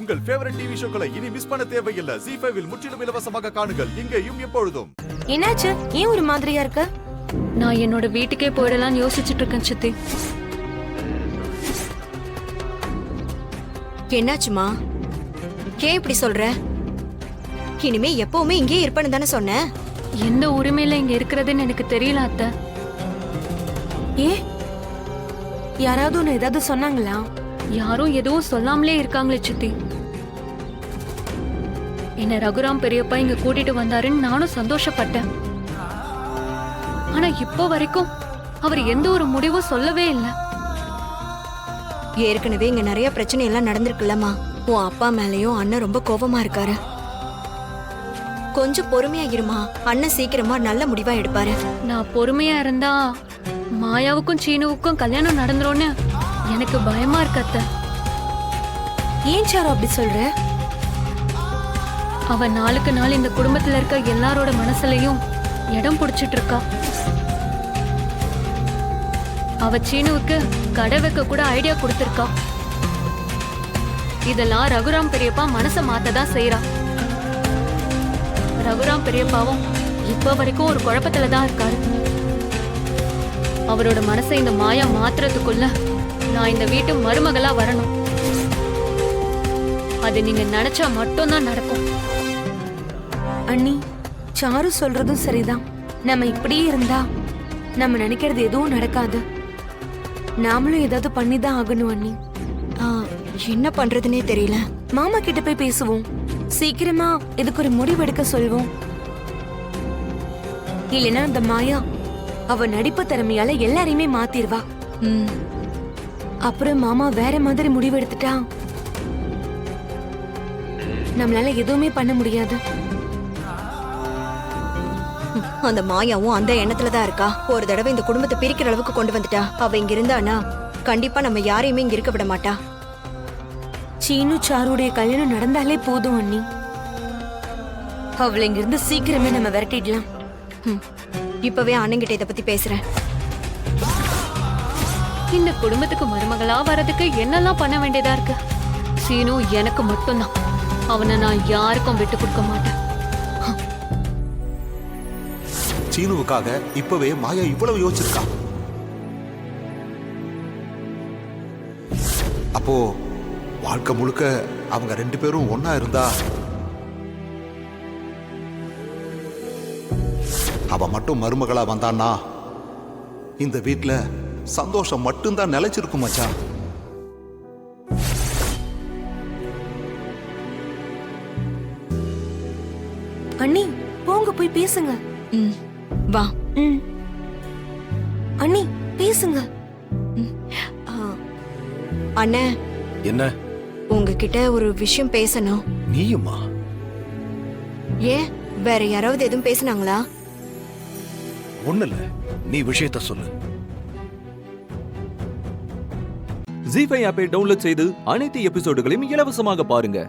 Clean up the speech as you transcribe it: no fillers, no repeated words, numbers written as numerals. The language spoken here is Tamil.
உங்கள் ஃபேவரட் டிவி ஷோக்களை இனி மிஸ் பண்ண தேவையில்லை. ZEE5 இல் முற்றிலும் இலவசமாக காணுங்கள், இங்கேயும் எப்பொழுதும். என்னாச்சு? ஏன் ஒரு மாதிரியா இருக்க? நான் என்னோட வீட்டுக்கே போயிடலாம்னு யோசிச்சுட்டு இருக்கேன் சித்தி. என்னாச்சுமா? ஏன் இப்படி சொல்ற? இனிமே எப்பவுமே இங்கே இருப்பேன்னு தானே சொன்ன. எந்த உரிமையில இங்க இருக்கிறதுன்னு எனக்கு தெரியல அத்தை. ஏன்? யாராவது ஒன்னு ஏதாவது சொன்னாங்களா? யாரும் எதுவும் சொல்லாமலே இருக்காங்களே சித்தி. என்ன ரகுராம் பெரியப்பா இங்க கூட்டிட்டு வந்தாருன்னு நானும் சந்தோஷப்பட்டேன். ஆனா இப்போ வரைக்கும் அவர் எந்த ஒரு முடிவும் சொல்லவே இல்லை. ஏற்கனவே இங்க நிறைய பிரச்சனை எல்லாம் நடந்திருக்குல்லம்மா. உன் அப்பா மேலயும் அண்ணன் ரொம்ப கோபமா இருக்காரு. கொஞ்சம் பொறுமையா இருமா, அண்ணன் சீக்கிரமா நல்ல முடிவா எடுப்பாரு. நான் பொறுமையா இருந்தா மாயாவுக்கும் சீனுவுக்கும் கல்யாணம் நடந்துரும்னு எனக்கு பயமா இருக்கு அத்தை. ஏன் சாரு அப்படி சொல்ற? அவ நாளுக்கு நாள் இந்த குடும்பத்துல இருக்க எல்லாரோட மனசுலயும் இடம் பிடிச்சிட்டு இருக்கா. அவ சீனுவுக்கு கடை வைக்க கூட ஐடியா கொடுத்திருக்கா. இதெல்லாம் ரகுராம் பெரியப்பா மனச மாத்ததான் செய்யறா. ரகுராம் பெரியப்பாவும் இப்ப வரைக்கும் ஒரு குழப்பத்துலதான் இருக்காரு. அவரோட மனசை இந்த மாயா மாத்துறதுக்குள்ள நான் இந்த வீட்டு மருமகளா வரணும். அது நீங்க நினைச்சா மட்டும்தான் நடக்கும். அண்ணி, சாரு சொல்றதும் சரிதான். நம்ம இப்படியே இருந்தா நம்ம நினைக்கிறது எதுவும் நடக்காது. நாமளும் ஏதாவது பண்ணிதான் ஆகணும் அண்ணி. என்ன பண்றதுன்னே தெரியல. மாமா கிட்ட போய் பேசுவோம். சீக்கிரமா இதுக்கு ஒரு முடிவு எடுக்க சொல்வோம். இல்லைன்னா இந்த மாயா அவ நடிப்பு திறமையால எல்லாரையுமே மாத்திருவா. அப்புறம் மாமா வேற மாதிரி முடிவு எடுத்துட்டா நம்மளால எதுவுமே பண்ண முடியாது. அந்த மாயாவும் அந்த எண்ணத்துலதான் இருக்கா. ஒரு தடவை இந்த குடும்பத்தை பிரிக்கிற அளவுக்கு கொண்டு வந்துட்டா. அவ இங்க இருந்தானா கண்டிப்பா நம்ம யாரையுமே இங்க இருக்க விட மாட்டா. சீனு சாருடைய கல்யாணம் நடந்தாலே போதும் அண்ணி. அவளை இங்க இருந்து சீக்கிரமே நம்ம விரட்டிடலாம். இப்பவே அண்ணங்கிட்ட இத பத்தி பேசுறேன். இந்த குடும்பத்துக்கு மருமகளா வரதுக்கு என்னெல்லாம் பண்ண வேண்டியதா இருக்கு. சீனு எனக்கு மட்டும்தான். அவனை நான் யாருக்கும் விட்டு கொடுக்க மாட்டேன். சீனுவுக்காக இப்பவே மாயா இவ்வளவு யோசிச்சிருக்கா. அப்போ வாழ்க்கை முழுக்க அவங்க ரெண்டு பேரும் ஒன்னா இருந்தா அவ மட்டும் மருமகளா வந்தான்னா இந்த வீட்டுல சந்தோஷம் மட்டும்தான் நிலைச்சிருக்கும் மச்சான். அண்ணி, போங்க போய் பேசுங்க. வா. அண்ணி, பேசுங்க. அண்ணே, என்ன? உங்ககிட்ட ஒரு விஷயம் பேசணும். நீயுமா? ஏன், வேற யாராவது எதுவும் பேசினாங்களா? ஒண்ணுல, நீ விஷயத்த சொல்லு. ZEE5 ஆப்பை டவுன்லோட் செய்து அனைத்து எபிசோடுகளையும் இலவசமாக பாருங்க.